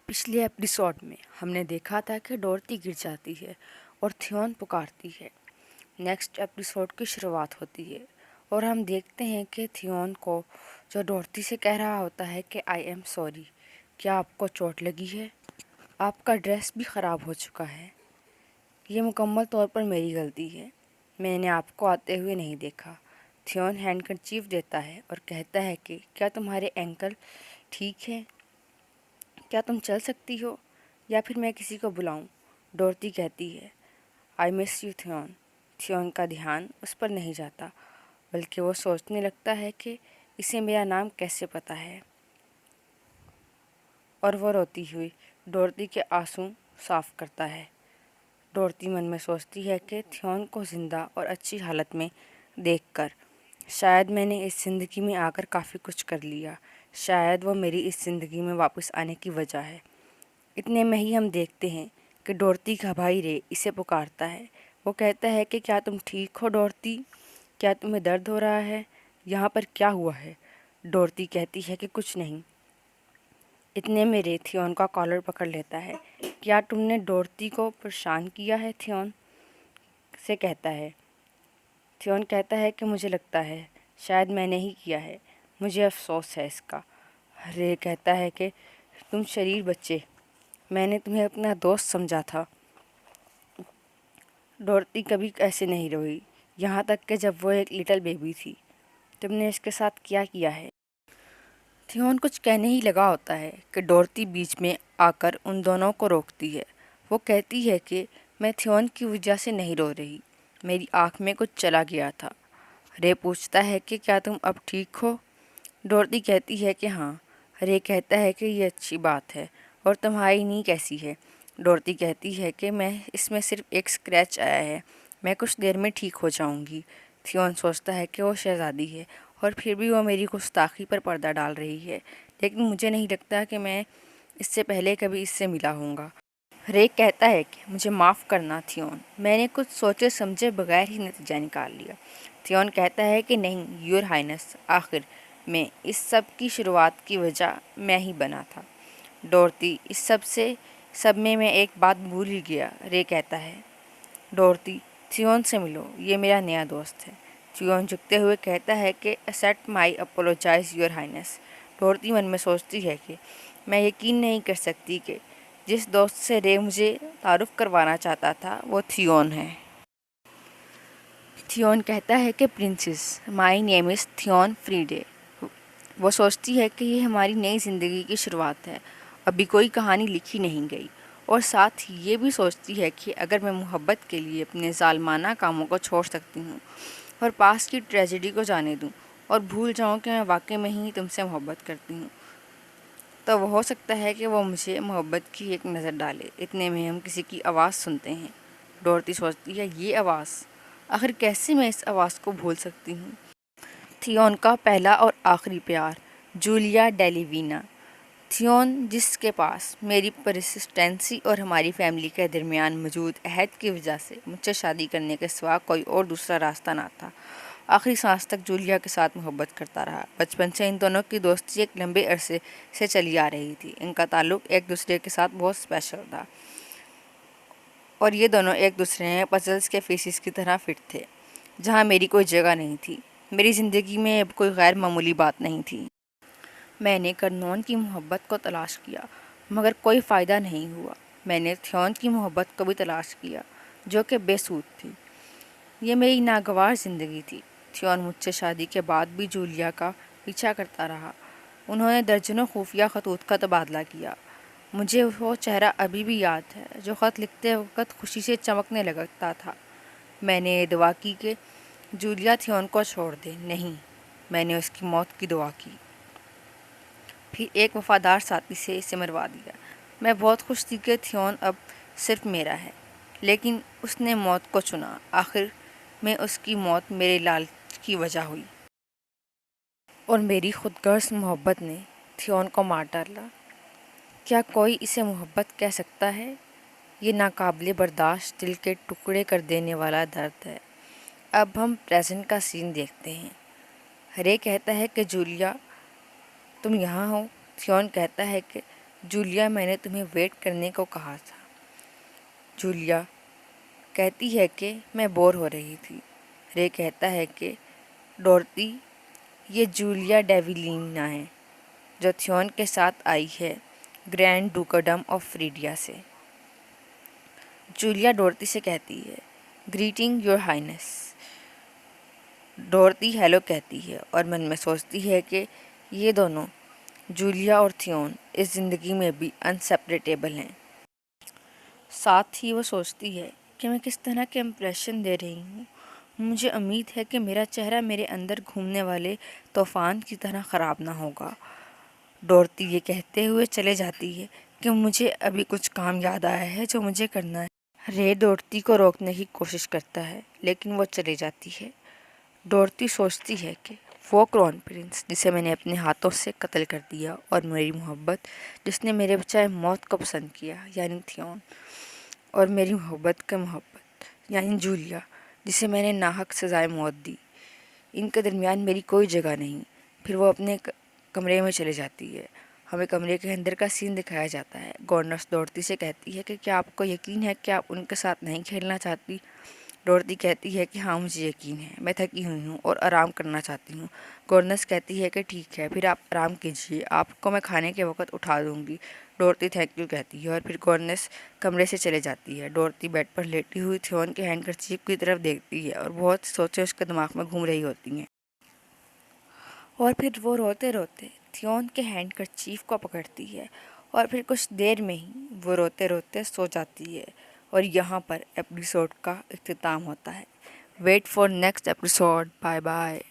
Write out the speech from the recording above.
پچھلے ایپیسوڈ میں ہم نے دیکھا تھا کہ ڈورتی گر جاتی ہے اور تھیون پکارتی ہے۔ نیکسٹ ایپیسوڈ کی شروعات ہوتی ہے اور ہم دیکھتے ہیں کہ تھیون کو جو ڈورتی سے کہہ رہا ہوتا ہے کہ آئی ایم سوری، کیا آپ کو چوٹ لگی ہے؟ آپ کا ڈریس بھی خراب ہو چکا ہے۔ یہ مکمل طور پر میری غلطی ہے، میں نے آپ کو آتے ہوئے نہیں دیکھا۔ تھیون ہینڈ کرچیف دیتا ہے اور کہتا ہے کہ کیا تمہارے اینکل ٹھیک ہے؟ کیا تم چل سکتی ہو یا پھر میں کسی کو بلاؤں؟ ڈورتی کہتی ہے آئی مس یو تھیون۔ تھیون کا دھیان اس پر نہیں جاتا بلکہ وہ سوچنے لگتا ہے کہ اسے میرا نام کیسے پتہ ہے، اور وہ روتی ہوئی ڈورتی کے آنسو صاف کرتا ہے۔ ڈورتی من میں سوچتی ہے کہ تھیون کو زندہ اور اچھی حالت میں دیکھ کر شاید میں نے اس زندگی میں آ کر کافی کچھ کر لیا، شاید وہ میری اس زندگی میں واپس آنے کی وجہ ہے۔ اتنے میں ہی ہم دیکھتے ہیں کہ ڈورتی کا بھائی رے اسے پکارتا ہے۔ وہ کہتا ہے کہ کیا تم ٹھیک ہو ڈورتی؟ کیا تمہیں درد ہو رہا ہے؟ یہاں پر کیا ہوا ہے؟ ڈورتی کہتی ہے کہ کچھ نہیں۔ اتنے میں رے تھیون کا کالر پکڑ لیتا ہے۔ کیا تم نے ڈورتی کو پریشان کیا ہے؟ تھیون سے کہتا ہے۔ تھیون کہتا ہے کہ مجھے لگتا ہے شاید میں نے ہی کیا ہے، مجھے افسوس ہے اس کا۔ رے کہتا ہے کہ تم شریر بچے، میں نے تمہیں اپنا دوست سمجھا تھا۔ ڈورتی کبھی ایسے نہیں روئی، یہاں تک کہ جب وہ ایک لٹل بیبی تھی۔ تم نے اس کے ساتھ کیا کیا ہے؟ تھیون کچھ کہنے ہی لگا ہوتا ہے کہ ڈورتی بیچ میں آ کر ان دونوں کو روکتی ہے۔ وہ کہتی ہے کہ میں تھیون کی وجہ سے نہیں رو رہی، میری آنکھ میں کچھ چلا گیا تھا۔ رے پوچھتا ہے کہ کیا تم اب ٹھیک ہو؟ ڈورتی کہتی ہے کہ ہاں۔ رے کہتا ہے کہ یہ اچھی بات ہے، اور تمہاری نی کیسی ہے؟ ڈورتی کہتی ہے کہ اس میں صرف ایک اسکریچ آیا ہے، میں کچھ دیر میں ٹھیک ہو جاؤں گی۔ تھیون سوچتا ہے کہ وہ شہزادی ہے اور پھر بھی وہ میری گستاخی پر پردہ ڈال رہی ہے، لیکن مجھے نہیں لگتا کہ میں اس سے پہلے کبھی اس سے ملا ہوں گا۔ رے کہتا ہے کہ مجھے معاف کرنا تھیون، میں نے کچھ سوچے سمجھے بغیر ہی نتیجہ نکال لیا۔ تھیون کہتا ہے کہ نہیں یور ہائنس، آخر میں اس سب کی شروعات کی وجہ میں ہی بنا تھا۔ ڈورتی اس سب میں ایک بات بھول ہی گیا۔ رے کہتا ہے ڈورتی تھیون سے ملو، یہ میرا نیا دوست ہے۔ تھیون جھکتے ہوئے کہتا ہے کہ accept my apologies your highness. ڈورتی من میں سوچتی ہے کہ میں یقین نہیں کر سکتی کہ جس دوست سے رے مجھے تعارف کروانا چاہتا تھا وہ تھیون ہے۔ تھیون کہتا ہے کہ پرنسس، مائی نیم از تھیون فریڈے۔ وہ سوچتی ہے کہ یہ ہماری نئی زندگی کی شروعات ہے، ابھی کوئی کہانی لکھی نہیں گئی، اور ساتھ ہی یہ بھی سوچتی ہے کہ اگر میں محبت کے لیے اپنے ظالمانہ کاموں کو چھوڑ سکتی ہوں اور پاس کی ٹریجڈی کو جانے دوں اور بھول جاؤں کہ میں واقعی میں ہی تم سے محبت کرتی ہوں، تو وہ ہو سکتا ہے کہ وہ مجھے محبت کی ایک نظر ڈالے۔ اتنے میں ہم کسی کی آواز سنتے ہیں۔ ڈورتی سوچتی ہے یہ آواز، آخر کیسے میں اس آواز کو بھول سکتی ہوں؟ تھیون کا پہلا اور آخری پیار، جولیا ڈیلیوینا۔ تھیون جس کے پاس میری پرسسٹنسی اور ہماری فیملی کے درمیان موجود عہد کی وجہ سے مجھ سے شادی کرنے کے سوا کوئی اور دوسرا راستہ نہ تھا، آخری سانس تک جولیا کے ساتھ محبت کرتا رہا۔ بچپن سے ان دونوں کی دوستی ایک لمبے عرصے سے چلی آ رہی تھی، ان کا تعلق ایک دوسرے کے ساتھ بہت اسپیشل تھا، اور یہ دونوں ایک دوسرے میں پزلز کے پیسز کی طرح فٹ تھے۔ جہاں میری کوئی جگہ نہیں تھی، میری زندگی میں اب کوئی غیر معمولی بات نہیں تھی۔ میں نے کرنون کی محبت کو تلاش کیا مگر کوئی فائدہ نہیں ہوا۔ میں نے تھیون کی محبت کو بھی تلاش کیا جو کہ بے سود تھی۔ یہ میری ناگوار زندگی تھی۔ تھیون مجھ سے شادی کے بعد بھی جولیا کا پیچھا کرتا رہا۔ انہوں نے درجنوں خفیہ خطوط کا تبادلہ کیا۔ مجھے وہ چہرہ ابھی بھی یاد ہے جو خط لکھتے وقت خوشی سے چمکنے لگتا تھا۔ میں نے یہ دعا کی کہ جولیا تھیون کو چھوڑ دے، نہیں، میں نے اس کی موت کی دعا کی۔ پھر ایک وفادار ساتھی سے اسے مروا دیا۔ میں بہت خوش تھی کہ تھیون اب صرف میرا ہے، لیکن اس نے موت کو چنا۔ آخر میں اس کی موت میرے لالچ کی وجہ ہوئی، اور میری خود غرض محبت نے تھیون کو مار ڈالا۔ کیا کوئی اسے محبت کہہ سکتا ہے؟ یہ ناقابل برداشت، دل کے ٹکڑے کر دینے والا درد ہے۔ اب ہم پریزنٹ کا سین دیکھتے ہیں۔ رے کہتا ہے کہ جولیا تم یہاں ہو؟ تھیون کہتا ہے کہ جولیا میں نے تمہیں ویٹ کرنے کو کہا تھا۔ جولیا کہتی ہے کہ میں بور ہو رہی تھی۔ رے کہتا ہے کہ ڈورتی یہ جولیا ڈیویلینا ہے جو تھیون کے ساتھ آئی ہے گرینڈ ڈوکڈم آف فریڈیا سے۔ جولیا ڈورتی سے کہتی ہے گریٹنگ یور ہائنس۔ ڈورتی ہیلو کہتی ہے اور من میں سوچتی ہے کہ یہ دونوں جولیا اور تھیون اس زندگی میں بھی انسیپریٹیبل ہیں۔ ساتھ ہی وہ سوچتی ہے کہ میں کس طرح کے امپریشن دے رہی ہوں۔ مجھے امید ہے کہ میرا چہرہ میرے اندر گھومنے والے طوفان کی طرح خراب نہ ہوگا۔ ڈورتی یہ کہتے ہوئے چلے جاتی ہے کہ مجھے ابھی کچھ کام یاد آیا ہے جو مجھے کرنا ہے۔ رے ڈورتی کو روکنے کی کوشش کرتا ہے لیکن وہ چلی جاتی ہے۔ ڈورتی سوچتی ہے کہ وہ کرون پرنس جسے میں نے اپنے ہاتھوں سے قتل کر دیا اور میری محبت جس نے میرے بچائے موت کو پسند کیا یعنی تھیون، اور میری محبت کا محبت یعنی جولیا جسے میں نے ناحق سزائے موت دی، ان کے درمیان میری کوئی جگہ نہیں۔ پھر وہ اپنے کمرے میں چلے جاتی ہے۔ ہمیں کمرے کے اندر کا سین دکھایا جاتا ہے۔ گورنس ڈورتی سے کہتی ہے کہ کیا آپ کو یقین ہے کہ آپ ان کے ساتھ نہیں کھیلنا چاہتی؟ ڈورتی کہتی ہے کہ ہاں مجھے یقین ہے، میں تھکی ہوئی ہوں اور آرام کرنا چاہتی ہوں۔ گورنس کہتی ہے کہ ٹھیک ہے پھر آپ آرام کیجیے، آپ کو میں کھانے کے وقت اٹھا دوں گی۔ ڈورتی تھینک یو کہتی ہے اور پھر گورنس کمرے سے چلے جاتی ہے۔ ڈورتی بیڈ پر لیٹی ہوئی تھیون کے ہینڈ کرچیف کی طرف دیکھتی ہے اور بہت سوچیں اس کے دماغ میں گھوم رہی ہوتی ہیں، اور پھر وہ روتے روتے تھیون کے ہینڈ کرچیف کو پکڑتی ہے اور پھر کچھ دیر میں ہی وہ روتے روتے سو جاتی ہے، اور یہاں پر ایپیسوڈ کا اختتام ہوتا ہے۔ Wait for next episode. Bye bye.